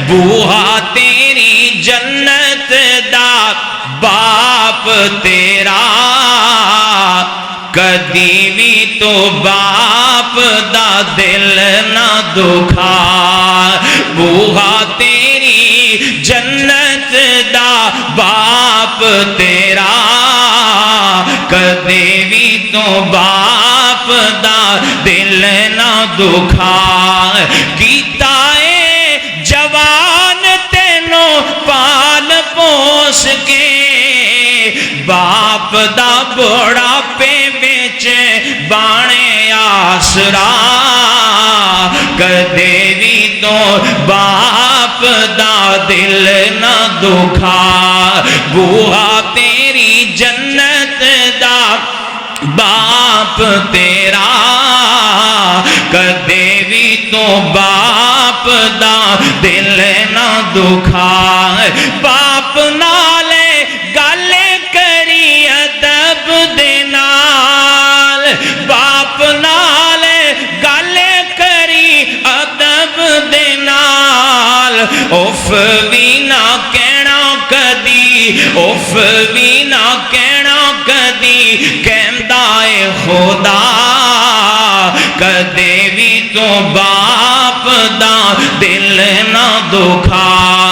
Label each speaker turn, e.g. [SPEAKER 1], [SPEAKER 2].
[SPEAKER 1] بوہا تیری جنت دا باپ تیرا کدی بھی تو باپ دا دل نہ دکھا بوہا تیری جنت دا باپ تیرا کدی بھی تو باپ دا دل نہ دکھا کیتا اے جوان تینوں پال پوس کے باپ دا بڑا پہ بچ بانے آسرا کدے بھی تو باپ دا دل نہ دکھا بوہا تیری جنت دا باپ تیرا کدے بھی تو باپ دا دل نہ دکھا باپ نالے گل کری ادب دے نال باپ نالے گل کری ادب دے نال اف بھی نہ کہنا کدی اف بھی نہ کہنا کدی کہندا اے خدا کدے بھی تو باپ دا دل نہ دکھا